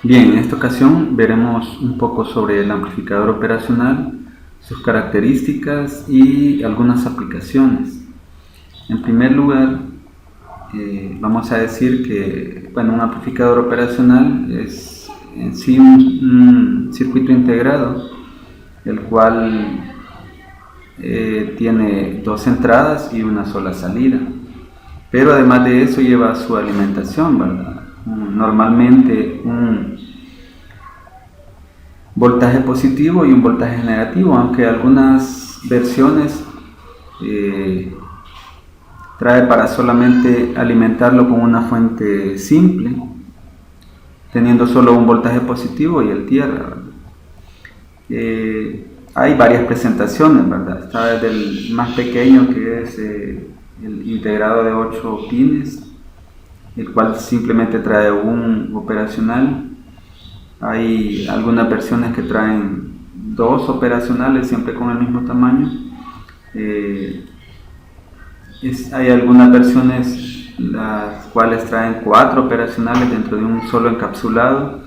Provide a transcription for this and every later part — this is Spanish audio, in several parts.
Bien, en esta ocasión veremos un poco sobre el amplificador operacional, sus características y algunas aplicaciones. En primer lugar, vamos a decir que un amplificador operacional es en sí un circuito integrado, el cual tiene dos entradas y una sola salida. Pero además de eso lleva su alimentación, ¿verdad? Normalmente un voltaje positivo y un voltaje negativo, aunque algunas versiones trae para solamente alimentarlo con una fuente simple, teniendo solo un voltaje positivo y el tierra. Hay varias presentaciones, ¿verdad? Está desde el más pequeño, que es el integrado de 8 pines, el cual simplemente trae un operacional. Hay algunas versiones que traen dos operacionales, siempre con el mismo tamaño. Hay algunas versiones las cuales traen 4 operacionales dentro de un solo encapsulado.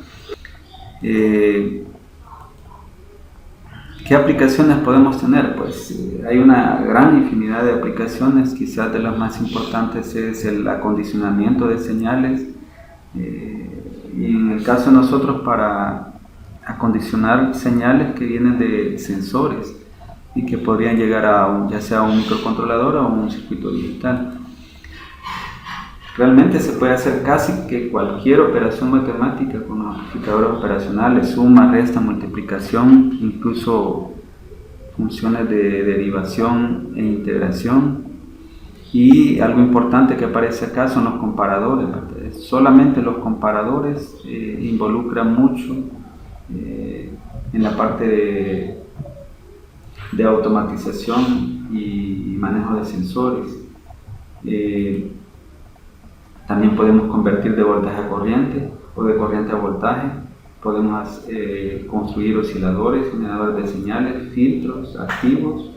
¿Qué aplicaciones podemos tener? Pues hay una gran infinidad de aplicaciones. Quizás de las más importantes es el acondicionamiento de señales, y en el caso de nosotros, para acondicionar señales que vienen de sensores y que podrían llegar a ya sea un microcontrolador o un circuito digital. Realmente se puede hacer casi que cualquier operación matemática con los amplificadores operacionales: suma, resta, multiplicación, incluso funciones de derivación e integración. Y algo importante que aparece acá son los comparadores, ¿verdad? Solamente los comparadores involucran mucho en la parte de automatización y manejo de sensores. También podemos convertir de voltaje a corriente o de corriente a voltaje. Podemos construir osciladores, generadores de señales, filtros activos,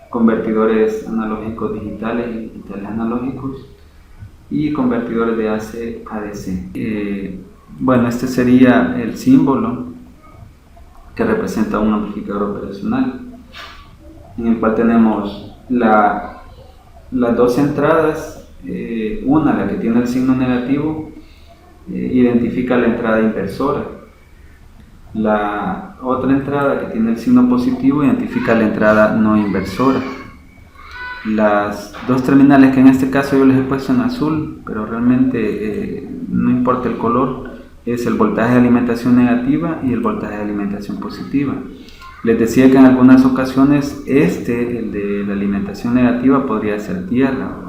convertidores analógicos digitales y digitales analógicos, y convertidores de AC a DC. Este sería el símbolo que representa un amplificador operacional, en el cual tenemos las dos entradas. Una, la que tiene el signo negativo, identifica la entrada inversora. La otra entrada, que tiene el signo positivo, identifica la entrada no inversora. Las dos terminales, que en este caso yo les he puesto en azul, pero realmente no importa el color, es el voltaje de alimentación negativa y el voltaje de alimentación positiva. Les decía que en algunas ocasiones el de la alimentación negativa podría ser tierra,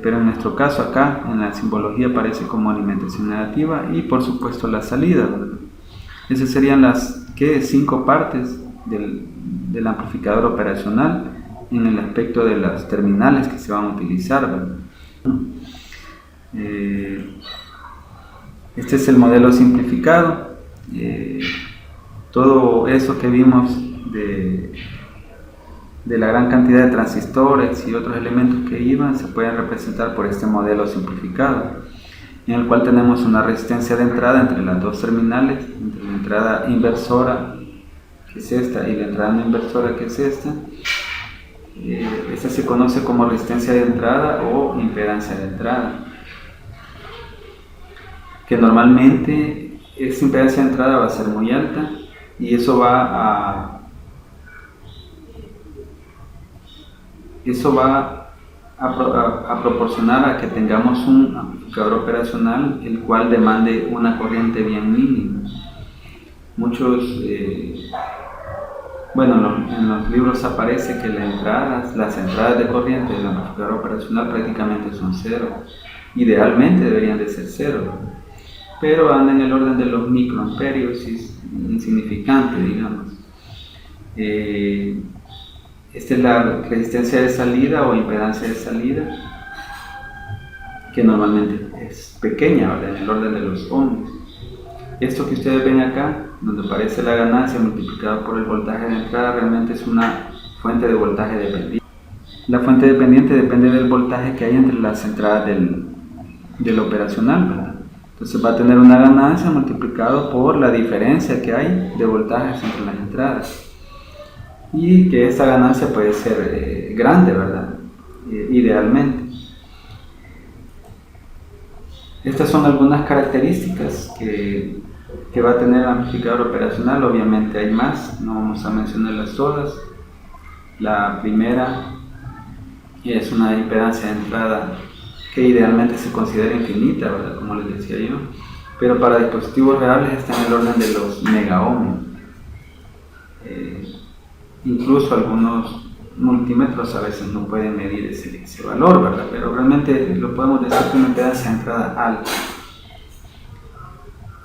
pero en nuestro caso acá en la simbología aparece como alimentación negativa, y por supuesto la salida, ¿verdad? Esas serían las 5 partes del amplificador operacional en el aspecto de las terminales que se van a utilizar, ¿verdad? Este es el modelo simplificado. Todo eso que vimos de la gran cantidad de transistores y otros elementos que iban se pueden representar por este modelo simplificado, en el cual tenemos una resistencia de entrada entre las dos terminales, entre la entrada inversora, que es esta, y la entrada no inversora, que es esta. Esta se conoce como resistencia de entrada o impedancia de entrada, que normalmente esta impedancia de entrada va a ser muy alta, y eso va a proporcionar a que tengamos un amplificador operacional el cual demande una corriente bien mínima. En los libros aparece que las entradas de corriente del amplificador operacional prácticamente son cero. Idealmente deberían de ser cero, pero andan en el orden de los microamperios, y es insignificante, digamos. Esta es la resistencia de salida o impedancia de salida, que normalmente es pequeña, ¿verdad? En el orden de los ohms. Esto que ustedes ven acá, donde aparece la ganancia multiplicada por el voltaje de entrada, realmente es una fuente de voltaje dependiente. La fuente dependiente depende del voltaje que hay entre las entradas del operacional, ¿verdad? Entonces va a tener una ganancia multiplicado por la diferencia que hay de voltajes entre las entradas. Y que esta ganancia puede ser grande, ¿verdad? Idealmente. Estas son algunas características que va a tener el amplificador operacional. Obviamente hay más, no vamos a mencionarlas todas. La primera es una impedancia de entrada que idealmente se considera infinita, ¿verdad? Como les decía yo, pero para dispositivos reales está en el orden de los megaohmios. Incluso algunos multímetros a veces no pueden medir ese valor, ¿verdad? Pero realmente lo podemos decir que una impedancia de entrada alta.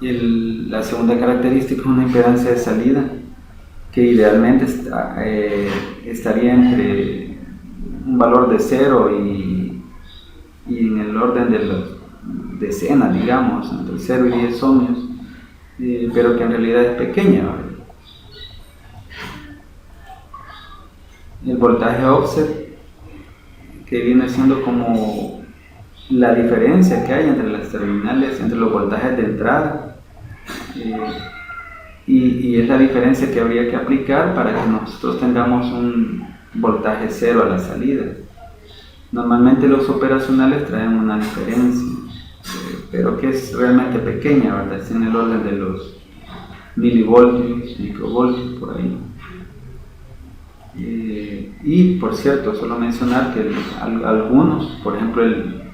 La segunda característica es una impedancia de salida que idealmente estaría entre un valor de 0 y en el orden de las decenas, digamos, entre 0 y 10 ohmios, pero que en realidad es pequeña, ¿verdad? El voltaje offset, que viene siendo como la diferencia que hay entre las terminales, entre los voltajes de entrada, y es la diferencia que habría que aplicar para que nosotros tengamos un voltaje 0 a la salida. Normalmente los operacionales traen una diferencia, pero que es realmente pequeña, ¿verdad? Es en el orden de los milivoltios, microvoltios, por ahí. Y por cierto, solo mencionar que algunos, por ejemplo el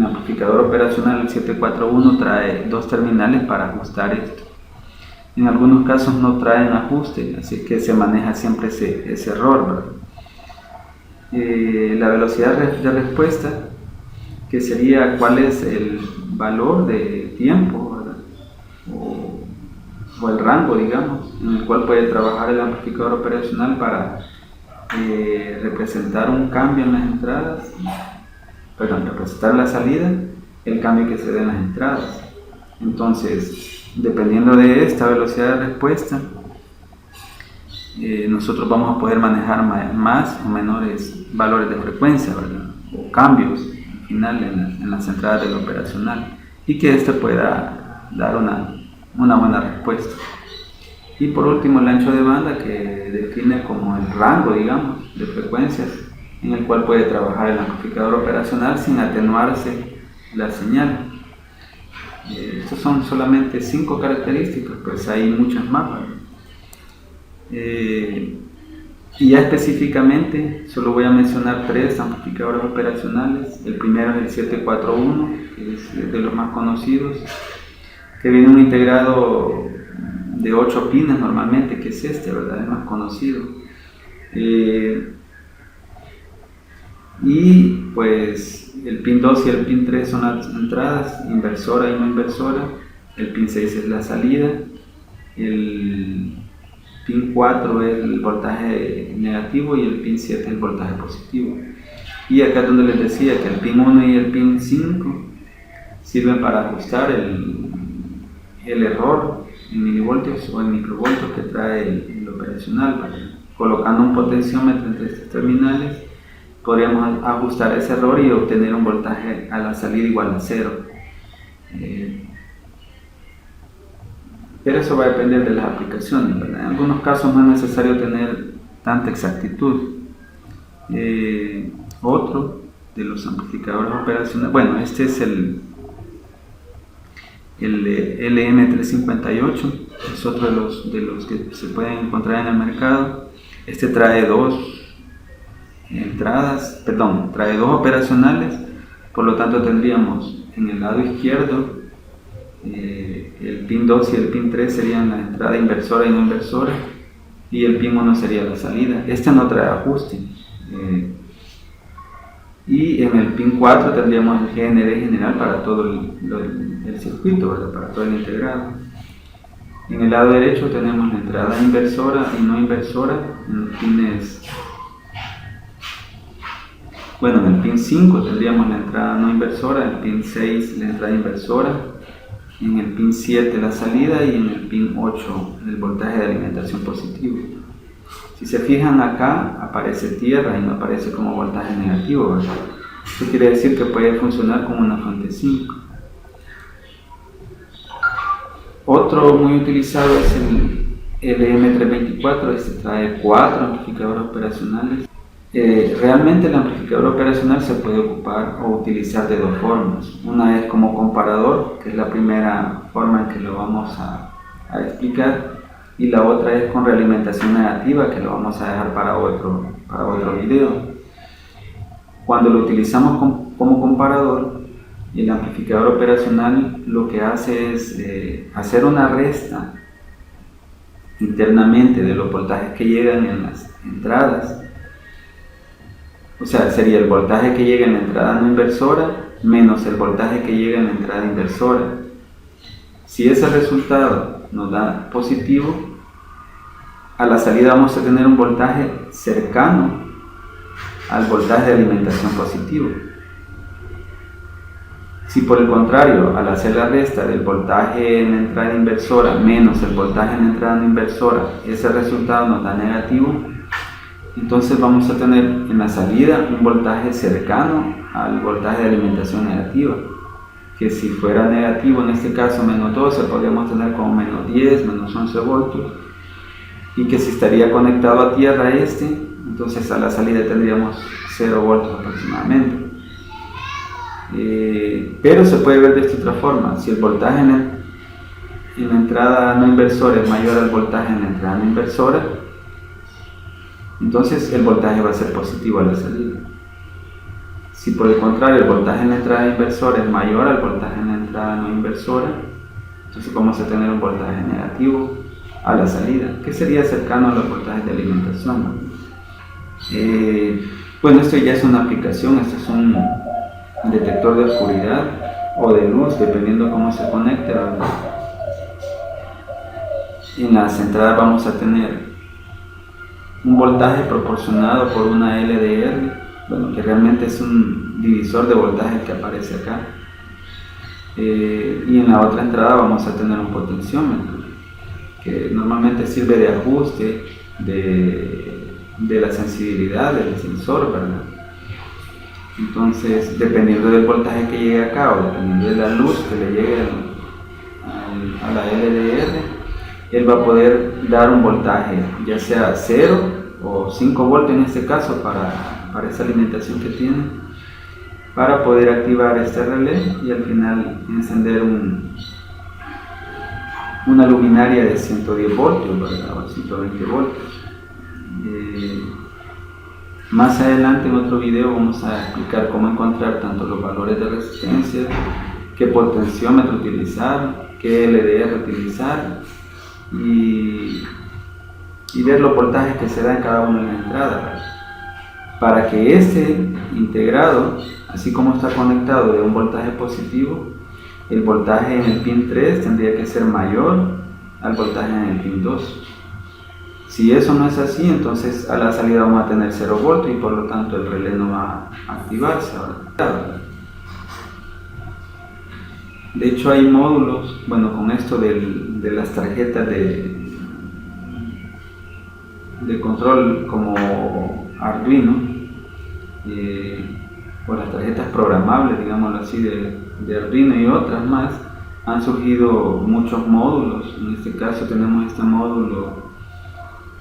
amplificador operacional, el 741, trae dos terminales para ajustar esto. En algunos casos no traen ajuste, así que se maneja siempre ese error, ¿verdad? La velocidad de respuesta, que sería cuál es el valor de tiempo, ¿verdad? O el rango, digamos, en el cual puede trabajar el amplificador operacional para representar un cambio en las entradas, representar la salida, el cambio que se da en las entradas. Entonces, dependiendo de esta velocidad de respuesta, nosotros vamos a poder manejar más o menores valores de frecuencia, ¿verdad? O cambios al final en las entradas del operacional, y que éste pueda dar una buena respuesta. Y por último, el ancho de banda, que define como el rango, digamos, de frecuencias en el cual puede trabajar el amplificador operacional sin atenuarse la señal. Estas son solamente 5 características, pues hay muchas más, ¿verdad? Y ya específicamente solo voy a mencionar 3 amplificadores operacionales. El primero es el 741, que es de los más conocidos, que viene un integrado de 8 pines normalmente, que es este, ¿verdad? Es más conocido. Y pues el pin 2 y el pin 3 son las entradas, inversora y no inversora. El pin 6 es la salida. El pin 4 es el voltaje negativo y el pin 7 es el voltaje positivo. Y acá es donde les decía que el pin 1 y el pin 5 sirven para ajustar el error en milivoltios o en microvoltios que trae el operacional, ¿vale? Colocando un potenciómetro entre estos terminales podríamos ajustar ese error y obtener un voltaje a la salida igual a 0. Pero eso va a depender de las aplicaciones, ¿verdad? En algunos casos no es necesario tener tanta exactitud. Otro de los amplificadores operacionales, bueno, este es el LM358, es otro de los que se pueden encontrar en el mercado. Este trae dos operacionales, por lo tanto tendríamos en el lado izquierdo el pin 2 y el pin 3 serían la entrada inversora y no inversora, y el pin 1 sería la salida. Este no trae ajuste. Y en el pin 4 tendríamos el GND general para todo el circuito, ¿verdad? Para todo el integrado. En el lado derecho tenemos la entrada inversora y no inversora en los pines. Bueno, en el pin 5 tendríamos la entrada no inversora, en el pin 6 la entrada inversora, en el pin 7 la salida y en el pin 8 el voltaje de alimentación positivo. Si se fijan acá aparece tierra y no aparece como voltaje negativo, ¿verdad? Esto quiere decir que puede funcionar como una fuente 5. Otro muy utilizado es el LM324, este trae 4 amplificadores operacionales. Realmente el amplificador operacional se puede ocupar o utilizar de dos formas. Una es como comparador, que es la primera forma en que lo vamos a explicar, y la otra es con realimentación negativa, que lo vamos a dejar para otro video. Cuando lo utilizamos como comparador, el amplificador operacional lo que hace es hacer una resta internamente de los voltajes que llegan en las entradas. O sea, sería el voltaje que llega en la entrada no inversora menos el voltaje que llega en la entrada inversora. Si ese resultado nos da positivo, a la salida vamos a tener un voltaje cercano al voltaje de alimentación positivo. Si por el contrario, al hacer la resta del voltaje en la entrada inversora menos el voltaje en la entrada no inversora, ese resultado nos da negativo, entonces vamos a tener en la salida un voltaje cercano al voltaje de alimentación negativa, que si fuera negativo, en este caso menos 12, podríamos tener como menos 10, menos 11 voltios, y que si estaría conectado a tierra entonces a la salida tendríamos 0 voltios aproximadamente. Pero se puede ver de esta otra forma: si el voltaje en la entrada no inversora es mayor al voltaje en la entrada no inversora, entonces el voltaje va a ser positivo a la salida. Si por el contrario el voltaje en la entrada inversora es mayor al voltaje en la entrada no inversora, entonces vamos a tener un voltaje negativo a la salida, que sería cercano a los voltajes de alimentación. Bueno, esto ya es una aplicación, esto es un detector de oscuridad o de luz, dependiendo cómo se conecte, ¿verdad? En las entradas vamos a tener un voltaje proporcionado por una LDR, bueno, que realmente es un divisor de voltaje que aparece acá, y en la otra entrada vamos a tener un potenciómetro, que normalmente sirve de ajuste de la sensibilidad del sensor, ¿verdad? Entonces, dependiendo del voltaje que llegue acá o dependiendo de la luz que le llegue a la LDR, él va a poder dar un voltaje, ya sea 0 o 5 voltios en este caso, para esa alimentación que tiene, para poder activar este relé y al final encender una luminaria de 110 voltios, ¿verdad? O 120 voltios. Más adelante en otro video vamos a explicar cómo encontrar tanto los valores de resistencia, qué potenciómetro utilizar, qué LDR utilizar y ver los voltajes que se da en cada una de las entradas, para que este integrado, así como está conectado de un voltaje positivo, el voltaje en el pin 3 tendría que ser mayor al voltaje en el pin 2. Si eso no es así, entonces a la salida vamos a tener 0 voltios y por lo tanto el relé no va a activarse. De hecho hay módulos, bueno, con esto de las tarjetas de control como Arduino, o las tarjetas programables, digámoslo así, de Arduino y otras más, han surgido muchos módulos. En este caso tenemos este módulo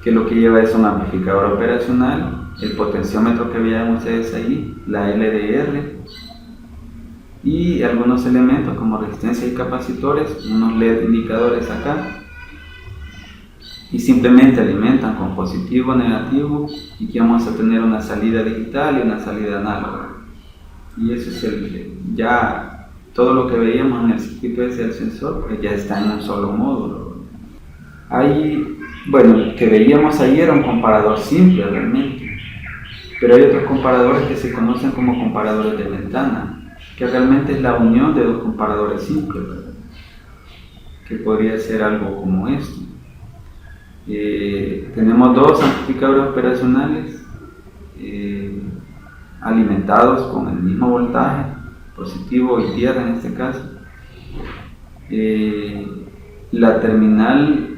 que lo que lleva es un amplificador operacional, el potenciómetro que veían ustedes ahí, la LDR y algunos elementos como resistencia y capacitores, unos LED indicadores acá, y simplemente alimentan con positivo o negativo, y que vamos a tener una salida digital y una salida análoga. Y eso es ya todo lo que veíamos en el circuito ese del sensor, pues ya está en un solo módulo. Bueno, el que veíamos ahí era un comparador simple realmente, pero hay otros comparadores que se conocen como comparadores de ventana, que realmente es la unión de dos comparadores simples, ¿verdad? Que podría ser algo como esto. Tenemos dos amplificadores operacionales alimentados con el mismo voltaje, positivo y tierra en este caso. La terminal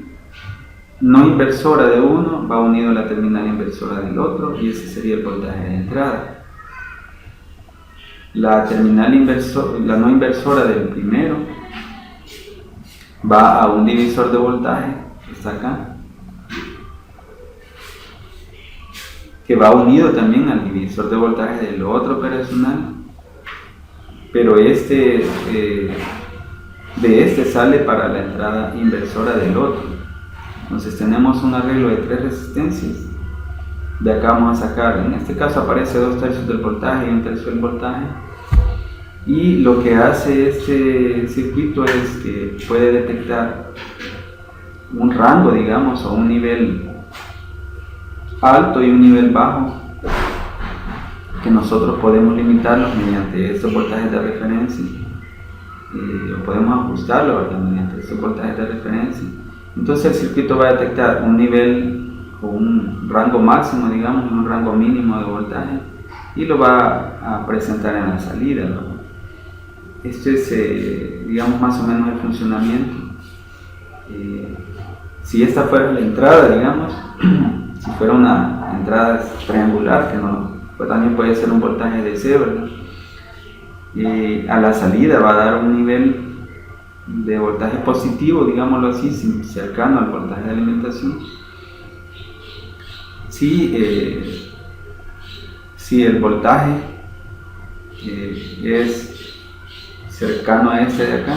no inversora de uno va unido a la terminal inversora del otro, y ese sería el voltaje de entrada. La no inversora del primero va a un divisor de voltaje, que está acá, que va unido también al divisor de voltaje del otro operacional, pero de este sale para la entrada inversora del otro. Entonces tenemos un arreglo de 3 resistencias. De acá vamos a sacar, en este caso aparece 2/3 del voltaje y 1/3 del voltaje, y lo que hace este circuito es que puede detectar un rango, digamos, o un nivel alto y un nivel bajo, que nosotros podemos limitarlos mediante estos voltajes de referencia, o podemos ajustarlo, ¿verdad?, mediante estos voltajes de referencia. Entonces el circuito va a detectar un nivel o un rango máximo, digamos, y un rango mínimo de voltaje, y lo va a presentar en la salida, ¿no? Esto es, digamos, más o menos el funcionamiento. Si esta fuera la entrada, digamos, si fuera una entrada triangular, que no, pues también puede ser un voltaje DC, ¿verdad? A la salida va a dar un nivel de voltaje positivo, digámoslo así, cercano al voltaje de alimentación. Si el voltaje es cercano a este de acá,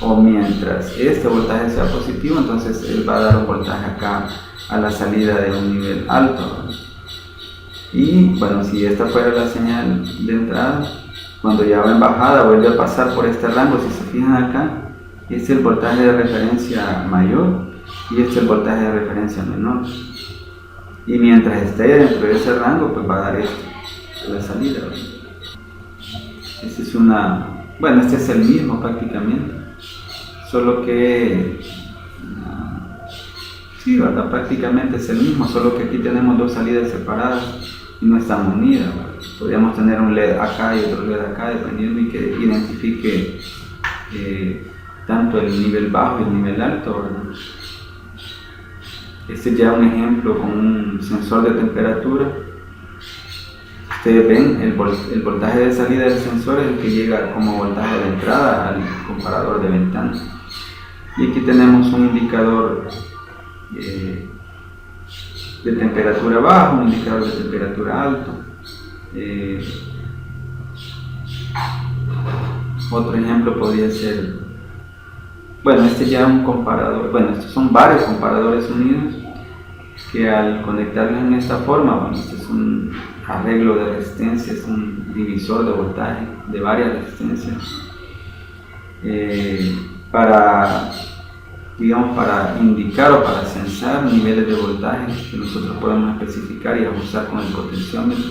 o mientras este voltaje sea positivo, entonces él va a dar un voltaje acá a la salida de un nivel alto, ¿verdad? Y bueno, si esta fuera la señal de entrada, cuando ya va en bajada vuelve a pasar por este rango. Si se fijan acá, este es el voltaje de referencia mayor y este es el voltaje de referencia menor, y mientras esté dentro de ese rango, pues va a dar esto a la salida, ¿verdad? Este es el mismo prácticamente, solo que sí, ¿verdad?, prácticamente es el mismo, solo que aquí tenemos 2 salidas separadas y no están unidas, ¿verdad? Podríamos tener un LED acá y otro LED acá, dependiendo, y que identifique tanto el nivel bajo y el nivel alto, ¿verdad? Este es ya un ejemplo con un sensor de temperatura. Ustedes ven el voltaje de salida del sensor es el que llega como voltaje de entrada al comparador de ventana. Y aquí tenemos un indicador de temperatura baja, un indicador de temperatura alto. Otro ejemplo podría ser, bueno, este ya es un comparador, bueno, estos son varios comparadores unidos que al conectarlos en esta forma, bueno, este es un arreglo de resistencia, es un divisor de voltaje de varias resistencias, para indicar o para censar niveles de voltaje que nosotros podemos especificar y ajustar con el potenciómetro,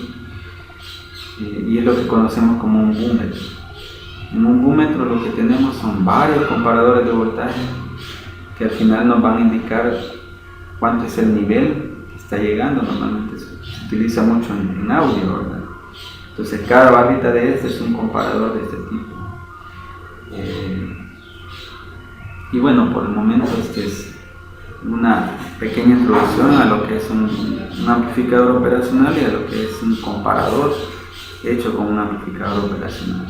y es lo que conocemos como un búmetro. En un búmetro lo que tenemos son varios comparadores de voltaje que al final nos van a indicar cuánto es el nivel que está llegando. Normalmente se utiliza mucho en audio, ¿verdad? Entonces cada barrita de este es un comparador de este tipo. Y bueno, por el momento este es una pequeña introducción a lo que es un amplificador operacional y a lo que es un comparador hecho con un amplificador operacional.